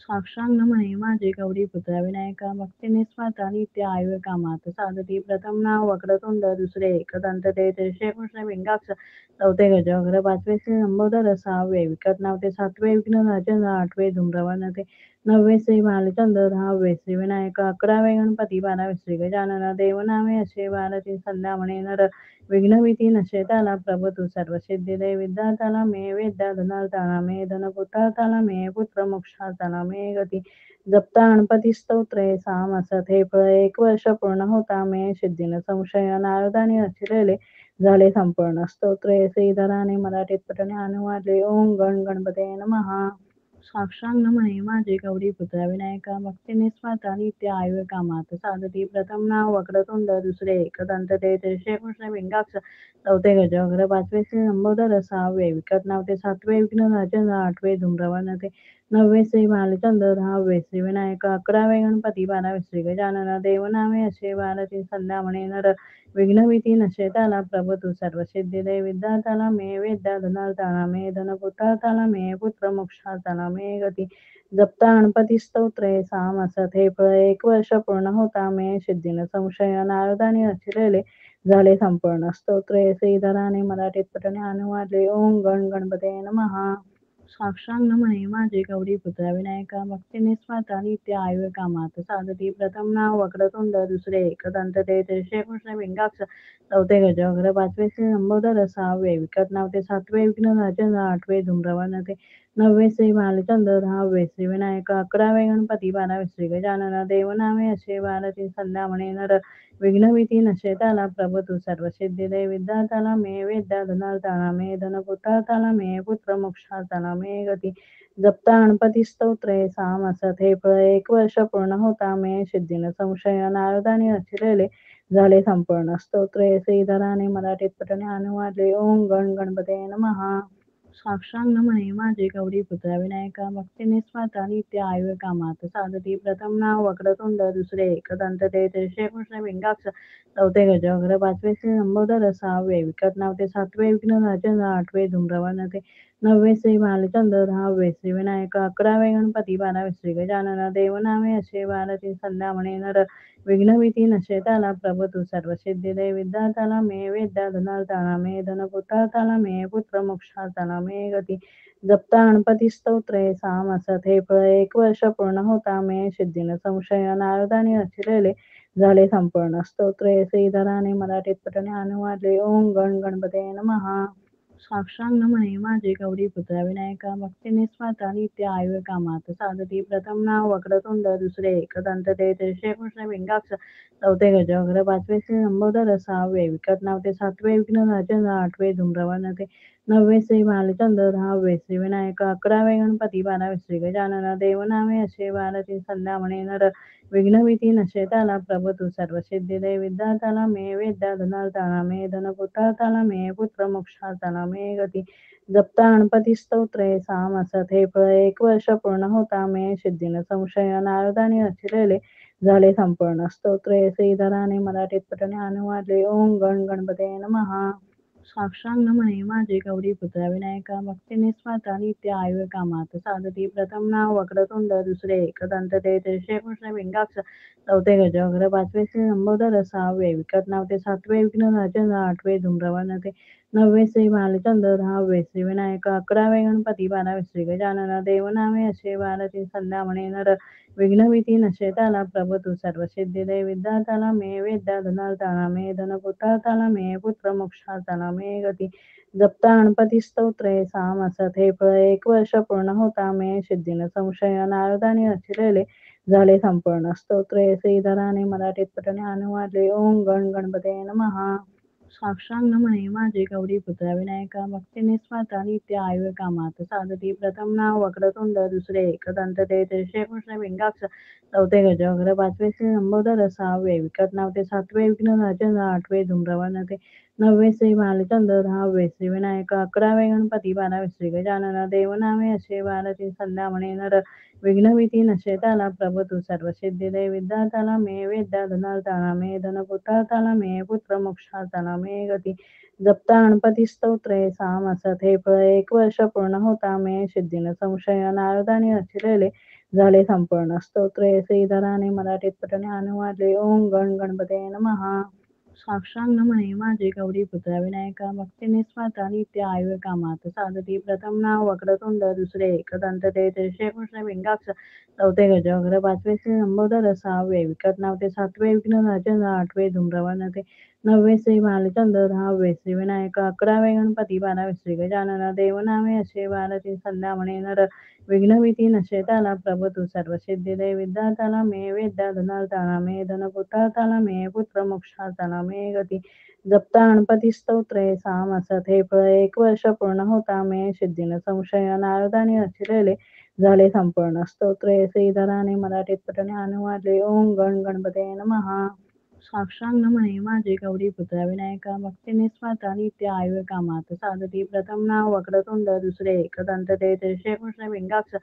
साक्षांग म्हणे माझे गौरीपुत्र विनायका भक्ती निस्वार्था नित्य आयु कामात साधती प्रथम नाव वक्रतुंड दुसरे एकदंत ते तिसरे कृष्ण विंगाक्ष चौथे गजवक्र पाचवे श्री लंबोदर सहावे विकट नाव ते सातवे विघ्न राजन आठवे धूम्रवन ते नववे श्री भालचंद्र दहावे श्री विनायक अकरावे गणपती बारावे श्री गजानन देवनामे असे बाराची संध्या म्हणे नर विघ्नभीती नशेताला प्रभू तू सर्व सिद्धी दे विद्यार्थाला मे वेद्या धनार्थाला मे धनपुत्रार्थाला मे पुत्र मोक्षार्थाला मे गती जप्ता गणपती स्तोत्रे सामसत हे फळ 1 वर्ष पूर्ण होता मे सिद्धीन संशय नारदाने रचिलेले झाले संपूर्ण स्तोत्रे श्रीधराने मराठीत पठणे अनुवादले ओम गण गणपते नमः साक्षांग म्हणे माझे गौरीपुत्र विनायका भक्ती निस्वार्था नित्य आयु कामात साधती प्रथम नाव वक्रतुंड दुसरे एकदंत ते तिसरे कृष्ण विंगाक्ष चौथे गजवक्र पाचवे श्री लंबोदर सहावे विकट नाव ते सातवे विघ्न राजन आठवे धूम्रवन ते नववे श्री भालचंद्र दहावे श्री विनायक अकरावे गणपती बारावे श्री गजानन देवनामे असे बाराची संध्या म्हणे नर विघ्नभीती नशेताला प्रभू तू सर्व सिद्धी दे विद्यार्थाला मे वेद्या धनार्थाला मे धनपुत्रार्थाला मे पुत्र मोक्षार्थाला मे गती जप्ता गणपती स्तोत्रे सामसत हे फळ 1 वर्ष पूर्ण होता मे सिद्धीन संशय नारदाने रचिलेले झाले संपूर्ण स्तोत्रे श्रीधराने मराठीत पठणे अनुवादले ओम गण गणपते नमः साक्षांग म्हणे माझे गौरीपुत्र विनायका भक्ती निस्वार्था नित्य आयु कामात साधती प्रथम नाव वक्रतुंड दुसरे एकदंत ते तिसरे कृष्ण विंगाक्ष चौथे गजवक्र पाचवे श्री लंबोदर सहावे विकट नाव ते सातवे विघ्न राजन आठवे धूम्रवन ते नववे श्री भालचंद्र दहावे श्री विनायक अकरावे गणपती बारावे श्री गजानन देवनामे असे बाराची संध्या म्हणे नर विघ्नभीती नशेताला प्रभू तू सर्व सिद्धी दे विद्यार्थाला मे वेद्या धनार्थाला मे धनपुत्रार्थाला मे पुत्र मोक्षार्थाला मे गती जप्ता गणपती स्तोत्रे सामसत हे फळ 1 वर्ष पूर्ण होता मे सिद्धीन संशय नारदाने रचिलेले झाले संपूर्ण स्तोत्रे श्रीधराने मराठीत पठणे अनुवादले ओम गण गणपते नमः साक्षांग म्हणे माझे गौरीपुत्र विनायका भक्ती निस्वार्था नित्य आयु कामात साधती प्रथम नाव वक्रतुंड दुसरे एकदंत ते तिसरे कृष्ण विंगाक्ष चौथे गजवक्र पाचवे श्री लंबोदर सहावे विकट नाव ते सातवे विघ्न राजन आठवे धूम्रवन ते नववे श्री भालचंद्र दहावे श्री विनायक अकरावे गणपती बारावे श्री गजानन देवनामे असे बाराची संध्या म्हणे नर विघ्नभीती नशेताला प्रभू तू सर्व सिद्धी दे विद्यार्थाला मे वेद्या धनार्थाला मे धनपुत्रार्थाला मे पुत्र मोक्षार्थाला मे गती जप्ता गणपती स्तोत्रे सामसत हे फळ 1 वर्ष पूर्ण होता मे सिद्धीन संशय नारदाने रचिलेले झाले संपूर्ण स्तोत्रे श्रीधराने मराठीत पठणे अनुवादले ओम गण गणपते नमः साक्षांग म्हणे माझे गौरीपुत्र विनायका भक्ती निस्वार्था नित्य आयु कामात साधती प्रथम नाव वक्रतुंड दुसरे एकदंत ते तिसरे कृष्ण विंगाक्ष चौथे गजवक्र पाचवे श्री लंबोदर सहावे विकट नाव ते सातवे विघ्न राजन आठवे धूम्रवन ते नववे श्री भालचंद्र दहावे श्री विनायक अकरावे गणपती बारावे श्री गजानन देवनामे असे बाराची संध्या म्हणे नर विघ्नभीती नशेताला प्रभू तू सर्व सिद्धी दे विद्यार्थाला मे वेद्या धनार्थाला मे धनपुत्रार्थाला मे पुत्र मोक्षार्थाला मे गती जप्ता गणपती स्तोत्रे सामसत हे फळ 1 वर्ष पूर्ण होता मे सिद्धीन संशय नारदाने रचिलेले झाले संपूर्ण स्तोत्रे श्रीधराने मराठीत पठणे अनुवादले ओम गण गणपते नमः साक्षांग म्हणे माझे गौरीपुत्र विनायका भक्ती निस्वार्था नित्य आयु कामात साधती प्रथम नाव वक्रतुंड दुसरे एकदंत ते तिसरे कृष्ण विंगाक्ष चौथे गजवक्र पाचवे श्री लंबोदर सहावे विकट नाव ते सातवे विघ्न राजन आठवे धूम्रवन ते नववे श्री भालचंद्र दहावे श्री विनायक अकरावे गणपती बारावे श्री गजानन देवनामे असे बाराची संध्या म्हणे नर विघ्नभीती नशेताला प्रभू तू सर्व सिद्धी दे विद्यार्थाला मे वेद्या धनार्थाला मे धनपुत्रार्थाला मे पुत्र मोक्षार्थाला मे गती जप्ता गणपती स्तोत्रे सामसत हे फळ 1 वर्ष पूर्ण होता मे सिद्धीन संशय नारदाने रचिलेले झाले संपूर्ण स्तोत्रे श्रीधराने मराठीत पठणे अनुवादले ओम गण गणपते नमः साक्षांग म्हणे माझे गौरीपुत्र विनायका भक्ती निस्वार्था नित्य आयु कामात साधती प्रथम नाव वक्रतुंड दुसरे एकदंत ते तिसरे कृष्ण विंगाक्ष चौथे गजवक्र पाचवे श्री लंबोदर सहावे विकट नाव ते सातवे विघ्न राजन आठवे धूम्रवन ते नववे श्री भालचंद्र दहावे श्री विनायक अकरावे गणपती बारावे श्री गजानन देवनामे असे बाराची संध्या म्हणे नर विघ्नभीती नशेताला प्रभू तू सर्व सिद्धी दे विद्यार्थाला मे वेद्या धनार्थाला मे धनपुत्रार्थाला मे पुत्र मोक्षार्थाला मे गती जप्ता गणपती स्तोत्रे सामसत हे फळ 1 वर्ष पूर्ण होता मे सिद्धीन संशय नारदाने रचिलेले झाले संपूर्ण. स्तोत्रे श्रीधराने मराठीत पठणे अनुवादले. ओम गण गणपते नमः. साक्षांग म्हणे माझे गौरीपुत्र विनायका भक्ती निस्वार्था नित्य आयु कामात साधती. प्रथम नाव वक्रतुंड, दुसरे एकदंत ते, तिसरे कृष्ण विंगाक्ष, चौथे गजवक्र, पाचवे श्री लंबोदर, सहावे विकट नाव ते, सातवे विघ्न राजन, आठवे धूम्रवर्ण ते, नववे श्री भालचंद्र, दहावे श्री विनायक, अकरावे गणपती, बारावे श्री गजानन. देवनामे असे 12 संध्या म्हणे नर. विघ्नभीती नशे त्याला प्रभू तू सर्व सिद्धी दे. विद्यार्थ्याला मे विद्या, धनार्थाला मे धन, पुत्रार्थाला मे पुत्र, मोक्षार्थाला मे गती. जपता गणपती स्तोत्रे सामासत हे फळ. 1 वर्ष पूर्ण होता मे सिद्धीन संशय. नारदाने रचिलेले झाले संपूर्ण. स्तोत्रे श्रीधराने मराठीत पठणे अनुवादले. ओम गण गणपते नमः. साक्षांग म्हणे माझे गौरीपुत्र विनायका भक्ती निस्वार्था नित्य आयु कामात साधती. प्रथम नाव वक्रतुंड, दुसरे एकदंत ते, तिसरे कृष्ण विंगाक्ष,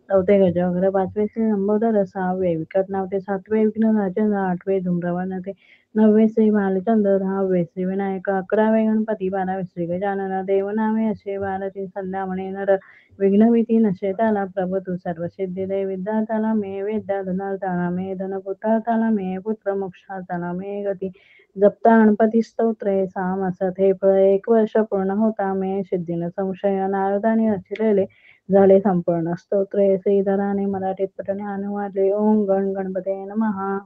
चौथे गजवक्र, पाचवे श्री लंबोदर, सहावे विकट नाव ते, सातवे विघ्न राजन, आठवे धूम्रवर्ण ते, नववे श्री भालचंद्र, दहावे श्री विनायक, अकरावे गणपती, बारावे श्री गजानन. देवनामे असे 12 संध्या म्हणे नर. विघ्नभीती नशे त्याला प्रभू तू सर्व सिद्धी दे. विद्यार्थ्याला मे विद्या, धनार्थाला मे धन, पुत्रार्थाला मे पुत्र, मोक्षार्थाला मे गती. जपता गणपती स्तोत्रे सामासत हे फळ. 1 वर्ष पूर्ण होता मे सिद्धीन संशय. नारदाने रचिलेले झाले संपूर्ण. स्तोत्रे श्रीधराने मराठीत पठणे अनुवादले. ओम गण गणपते नमः.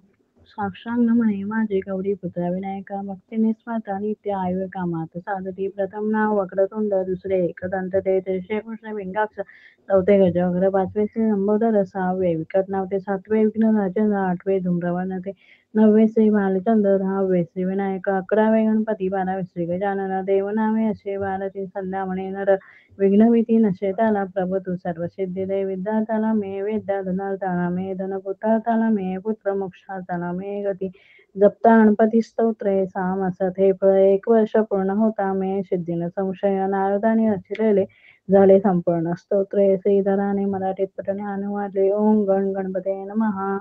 साक्षांग म्हणे माझे गौरीपुत्र विनायका भक्ती निस्वार्था नित्य आयु कामात साधती. प्रथम नाव वक्रतुंड, दुसरे एकदंत ते, तिसरे कृष्ण विंगाक्ष, चौथे गजवक्र, पाचवे श्री लंबोदर, सहावे विकट नाव ते, सातवे विघ्न राजन, आठवे धूम्रवर्ण ते, नववे श्री भालचंद्र, दहावे श्री विनायक, अकरावे गणपती, बारावे श्री गजानन. देवनामे असे 12 संध्या म्हणे नर. विघ्नभीती नशे त्याला प्रभू तू सर्व सिद्धी दे. विद्यार्थ्याला मे विद्या, धनार्थाला मे धन, पुत्रार्थाला मे पुत्र, मोक्षार्थाला मे गती. जपता गणपती स्तोत्रे सामासत हे फळ. 1 वर्ष पूर्ण होता मे सिद्धीन संशय. नारदाने रचिलेले झाले संपूर्ण. स्तोत्रे श्रीधराने मराठीत पठणे अनुवादले. ओम गण गणपते नमः.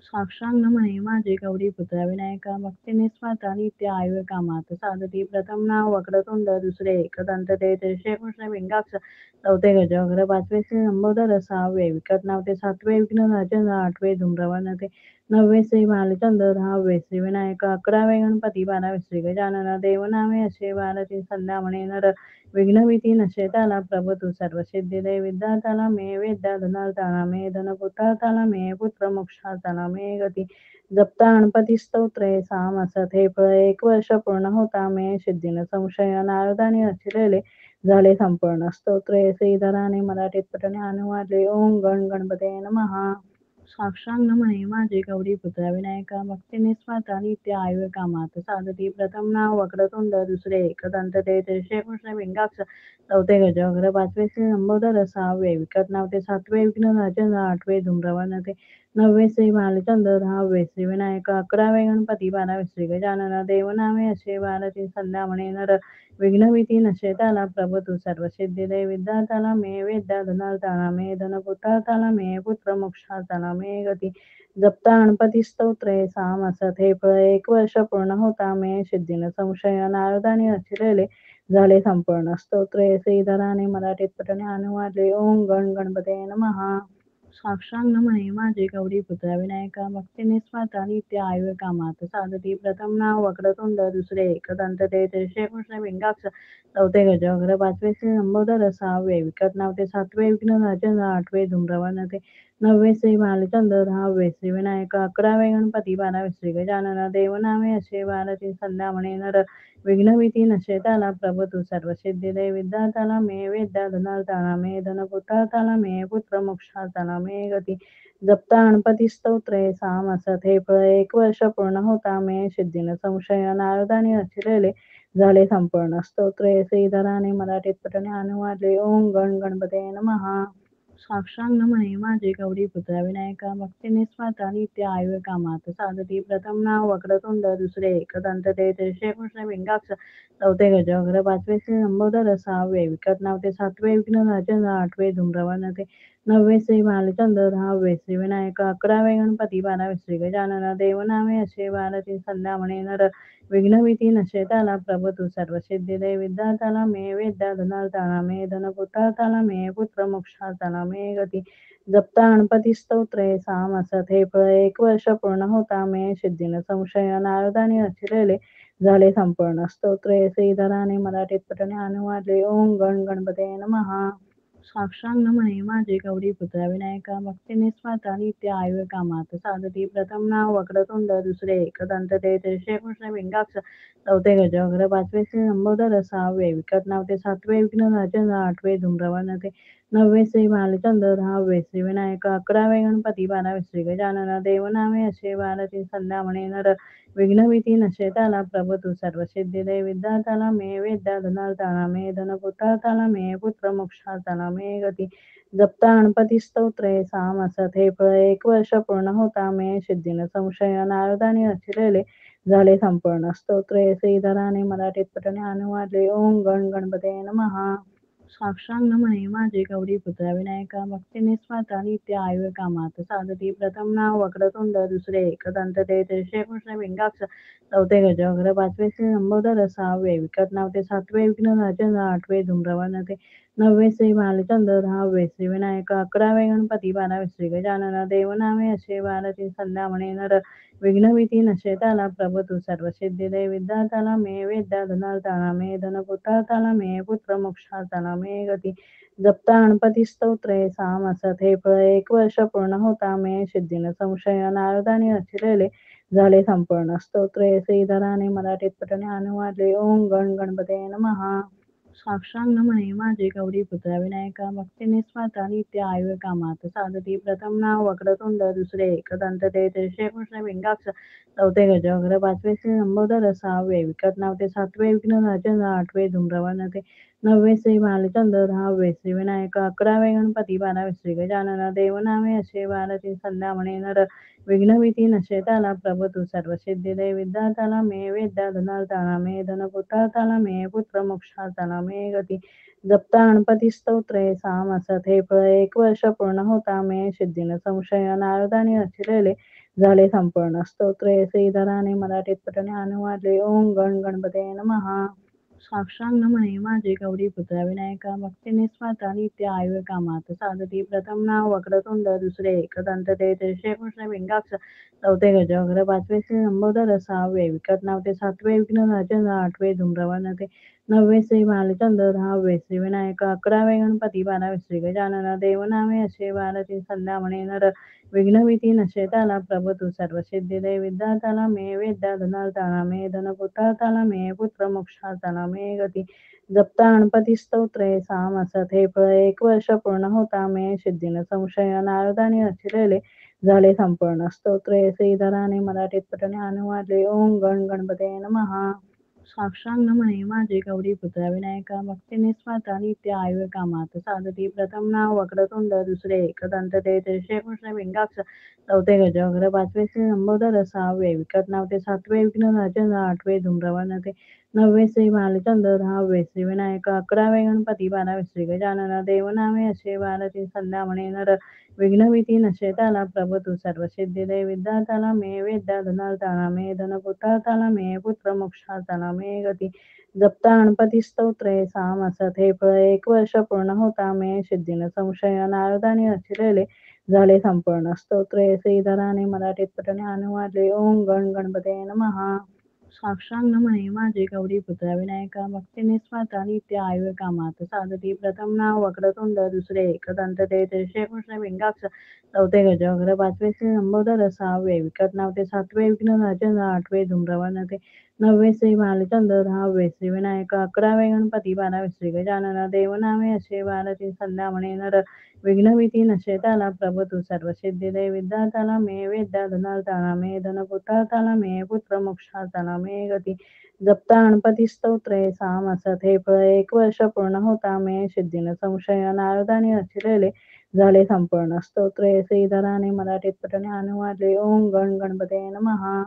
साक्षांग म्हणे माझे गौरीपुत्र विनायका भक्ती निस्वार्था नित्य आयु कामात साधती. प्रथम नाव वक्रतुंड, दुसरे एकदंत ते, तिसरे कृष्ण विंगाक्ष, चौथे गजवक्र, पाचवे श्री लंबोदर, सहावे विकट नाव ते, सातवे विघ्न राजन, आठवे धूम्रवर्ण ते, नववे श्री भालचंद्र, दहावे श्री विनायक, अकरावे गणपती, बारावे श्री गजानन. देवनामे असे 12 संध्या म्हणे नर. विघ्नभीती नशे त्याला प्रभू तू सर्व सिद्धी दे. विद्यार्थ्याला मे विद्या, धनार्थाला मे धन, पुत्रार्थाला मे पुत्र, मोक्षार्थाला मे गती. जपता गणपती स्तोत्रे सामासत हे फळ. 1 वर्ष पूर्ण होता मे सिद्धीन संशय. नारदाने रचिलेले झाले संपूर्ण. स्तोत्रे श्रीधराने मराठीत पठणे अनुवादले. ओम गण गणपते नमः. साक्षांग म्हणे माझे गौरीपुत्र विनायका भक्ती निस्वार्था नित्य आयु कामात साधती. प्रथम नाव वक्रतुंड, दुसरे एकदंत ते, तिसरे कृष्ण विंगाक्ष, चौथे गजवक्र, पाचवे श्री लंबोदर, सहावे विकट नाव ते, सातवे विघ्न राजन, आठवे धूम्रवर्ण ते, नववे श्री भालचंद्र, दहावे श्री विनायक, अकरावे गणपती, बारावे श्री गजानन. देवनामे असे 12 संध्या म्हणे नर. विघ्नभीती नशे त्याला प्रभू तू सर्व सिद्धी दे. विद्यार्थ्याला मे विद्या, धनार्थाला मे धन, पुत्रार्थाला मे पुत्र, मोक्षार्थाला मे गती. जपता गणपती स्तोत्रे सामासत हे फळ. 1 वर्ष पूर्ण होता मे सिद्धीन संशय. नारदाने रचिलेले झाले संपूर्ण. स्तोत्रे श्रीधराने मराठीत पठणे अनुवादले. ओम गण गणपते नमः. साक्षांग म्हणे माझे गौरीपुत्र विनायका भक्ती निस्वार्था नित्य आयु कामात साधती. प्रथम नाव वक्रतुंड, दुसरे एकदंत ते, तिसरे कृष्ण विंगाक्ष, चौथे गजवक्र, पाचवे श्री लंबोदर, सहावे विकट नाव ते, सातवे विघ्न राजन, आठवे धूम्रवर्ण ते, नववे श्री भालचंद्र, दहावे श्री विनायक, अकरावे गणपती, बारावे श्री गजानन. देवनामे असे 12 संध्या म्हणे नर. विघ्नभीती नशे त्याला प्रभू तू सर्व सिद्धी दे. विद्यार्थ्याला मे विद्या, धनार्थाला मे धन, पुत्रार्थाला मे पुत्र, मोक्षार्थाला मे गती. जपता गणपती स्तोत्रे सामासत हे फळ. 1 वर्ष पूर्ण होता मे सिद्धीन संशय. नारदाने रचिलेले झाले संपूर्ण. स्तोत्रे श्रीधराने मराठीत पठणे अनुवादले. ओम गण गणपते नमः. साक्षांग म्हणे माझे गौरीपुत्र विनायका भक्ती निस्वार्था नित्य आयु कामात साधती. प्रथम नाव वक्रतुंड, दुसरे एकदंत ते, तिसरे कृष्ण विंगाक्ष, चौथे गजवक्र, पाचवे श्री लंबोदर, सहावे विकट नाव ते, सातवे विघ्न राजन, आठवे धूम्रवर्ण ते, 9वे श्री भालचंद्र, 10वे श्री विनायक, 11वे गणपती, 12वे श्री गजानन, देवनामे असे 12ची संध्या म्हणे नर, विघ्नभीती नशेताला प्रभू तू सर्व सिद्धी दे, विद्यार्थ्याला मे विद्या, धनार्थाला मे धन, पुत्रार्थाला मे पुत्र, मोक्षार्थाला मे गती. जपता गणपती स्तोत्रे सामसत हे फळ, 1 वर्ष पूर्ण होता मे सिद्धीन संशय, नारदाने रचिलेले झाले संपूर्ण स्तोत्रे श्रीधराने मराठीत पठणे अनुवादले. ओम गण गणपते नमः. साक्षांग म्हणे माझे गौरी पुत्र विनायका, भक्तीने स्वाता नित्य आयु कामात साधती. प्रथम नाव वक्रतुंड, दुसरे एकदंत ते, तिसरे कृष्ण विंगाक्ष, चौथे गजवक्र, पाचवे श्री लंबोदर, सहावे विकट नाव ते, सातवे विघ्न राजन, आठवे धूम्रवर्ण ते, 9वे श्री भालचंद्र, 10वे श्री विनायक, 11वे गणपती, 12वे श्री गजानन, देवनामे असे 12ची संध्या म्हणे नर, विघ्नभीती नशेताला प्रभू तू सर्व सिद्धी दे, विद्यार्थ्याला मे विद्या, धनार्थाला मे धन, पुत्रार्थाला मे पुत्र, मोक्षार्थाला मे गती. जपता गणपती स्तोत्रे सामसत हे फळ, 1 वर्ष पूर्ण होता मे सिद्धीन संशय, नारदाने रचिलेले झाले संपूर्ण स्तोत्रे श्रीधराने मराठीत पठणे अनुवादले. ओम गण गणपते नमः. साक्षांग म्हणे माझे गौरी पुत्र विनायका, भक्तीने स्वाता नित्य आयु कामात साधती. प्रथम नाव वक्रतुंड, दुसरे एकदंत ते, तिसरे कृष्ण विंगाक्ष, चौथे गजवक्र, पाचवे श्री लंबोदर, सहावे विकट नाव ते, सातवे विघ्न राजन, आठवे धूम्रवर्ण ते, 9वे श्री भालचंद्र, 10वे श्री विनायक, 11वे गणपती, 12वे श्री गजानन, देवनामे असे 12ची संध्या म्हणे नर, विघ्नभीती नशेताला प्रभू तू सर्व सिद्धी दे, विद्यार्थ्याला मे विद्या, धनार्थाला मे धन, पुत्रार्थाला मे पुत्र, मोक्षार्थाला मे गती. जपता गणपती स्तोत्रे सामसत हे फळ, 1 वर्ष पूर्ण होता मे सिद्धीन संशय, नारदाने रचिलेले झाले संपूर्ण स्तोत्रे श्रीधराने मराठीत पठणे अनुवादले. ओम गण गणपते नमः. साक्षांग म्हणे माझे गौरी पुत्र विनायका, भक्तीने स्वाता नित्य आयु कामात साधती. प्रथम नाव वक्रतुंड, दुसरे एकदंत ते, तिसरे कृष्ण विंगाक्ष, चौथे गजवक्र, पाचवे श्री लंबोदर, सहावे विकट नाव ते, सातवे विघ्न राजन, आठवे धूम्रवर्ण ते, 9वे श्री भालचंद्र, 10वे श्री विनायक, 11वे गणपती, 12वे श्री गजानन, देवनामे असे 12ची संध्या म्हणे नर, विघ्नभीती नशेताला प्रभू तू सर्व सिद्धी दे, विद्यार्थ्याला मे विद्या, धनार्थाला मे धन, पुत्रार्थाला मे पुत्र, मोक्षार्थाला मे गती. जपता गणपती स्तोत्रे सामसत हे फळ, 1 वर्ष पूर्ण होता मे सिद्धीन संशय, नारदाने रचिलेले झाले संपूर्ण स्तोत्रे श्रीधराने मराठीत पठणे अनुवादले. ओम गण गणपते नमः. साक्षांग म्हणे माझे गौरी पुत्र विनायका, भक्तीने स्वाता नित्य आयु कामात साधती. प्रथम नाव वक्रतुंड, दुसरे एकदंत ते, तिसरे कृष्ण विंगाक्ष, चौथे गजवक्र, पाचवे श्री लंबोदर, सहावे विकट नाव ते, सातवे विघ्न राजन, आठवे धूम्रवर्ण ते, 9वे श्री भालचंद्र, 10वे श्री विनायक, 11वे गणपती, 12वे श्री गजानन, देवनामे असे 12ची संध्या म्हणे नर, विघ्नभीती नशेताला प्रभू तू सर्व सिद्धी दे, विद्यार्थ्याला मे विद्या, धनार्थाला मे धन, पुत्रार्थाला मे पुत्र, मोक्षार्थाला मे गती. जपता गणपती स्तोत्रे सामसत हे फळ, 1 वर्ष पूर्ण होता मे सिद्धीन संशय, नारदाने रचिलेले झाले संपूर्ण स्तोत्रे श्रीधराने मराठीत पठणे अनुवादले. ओम गण गणपते नमः. साक्षांग म्हणे माझे गौरी पुत्र विनायका, भक्तीने स्वाता नित्य आयु कामात साधती. प्रथम नाव वक्रतुंड, दुसरे एकदंत ते, तिसरे कृष्ण विंगाक्ष, चौथे गजवक्र, पाचवे श्री लंबोदर, सहावे विकट नाव ते, सातवे विघ्न राजन, आठवे धूम्रवर्ण ते, 9वे श्री भालचंद्र, 10वे श्री विनायक, 11वे गणपती, 12वे श्री गजानन, देवनामे असे 12ची संध्या म्हणे नर, विघ्नभीती नशेताला प्रभू तू सर्व सिद्धी दे, विद्यार्थ्याला मे विद्या, धनार्थाला मे धन, पुत्रार्थाला मे पुत्र, मोक्षार्थाला मे गती. जपता गणपती स्तोत्रे सामसत हे फळ, 1 वर्ष पूर्ण होता मे सिद्धीन संशय, नारदाने रचिलेले झाले संपूर्ण स्तोत्रे श्रीधराने मराठीत पठणे अनुवादले. ओम गण गणपते नमः. साक्षांग म्हणे माझे गौरी पुत्र विनायका, भक्तीने स्वाता नित्य आयु कामात साधती. प्रथम नाव वक्रतुंड, दुसरे एकदंत ते, तिसरे कृष्ण विंगाक्ष, चौथे गजवक्र, पाचवे श्री लंबोदर, सहावे विकट नाव ते, सातवे विघ्न राजन, आठवे धूम्रवर्ण ते, 9वे श्री भालचंद्र, 10वे श्री विनायक, 11वे गणपती, 12वे श्री गजानन, देवनामे असे 12ची संध्या म्हणे नर, विघ्नभीती नशेताला प्रभू तू सर्व सिद्धी दे, विद्यार्थ्याला मे विद्या, धनार्थाला मे धन, पुत्रार्थाला मे पुत्र, मोक्षार्थाला मे गती. जपता गणपती स्तोत्रे सामसत हे फळ, 1 वर्ष पूर्ण होता मे सिद्धीन संशय, नारदाने रचिलेले झाले संपूर्ण स्तोत्रे श्रीधराने मराठीत पठणे अनुवादले. ओम गण गणपते नमः.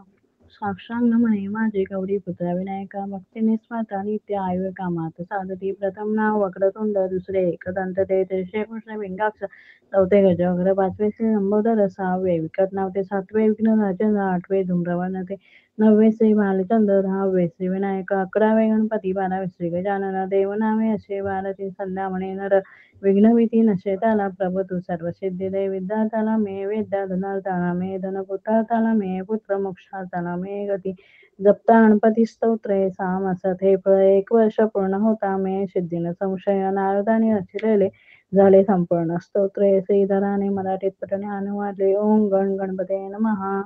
साक्षांग म्हणे माझे गौरी पुत्र विनायका भक्ती निस्वार्था नित्य आयु कामात साधती प्रथम नाव वक्रतुंड दुसरे एकदंत ते तिसरे कृष्ण विंगाक्ष चौथे गजवक्र पाचवे श्री लंबोदर सहावे विकट नाव ते सातवे विघ्न राजन आठवे धूम्रवर्ण ते नववे श्री भालचंद्र दहावे श्री विनायक अकरावे गणपती बारावे श्री गजानन देवनामे असे बाराचे संध्या म्हणे नर विघ्नभीती नशे त्याला प्रभू तू सर्व सिद्धी दे विद्यार्थ्याला मे विद्या धनार्थाला मे धन पुत्रार्थाला मे पुत्र मोक्षार्थाला मे गती जपता गणपती स्तोत्रे साम असत हे फळ एक वर्ष पूर्ण होता मे सिद्धीन संशय नारदाने रचिलेले झाले संपूर्ण स्तोत्रे श्रीधराने मराठीत पठणे अनुवादले ओम गण गणपते नमः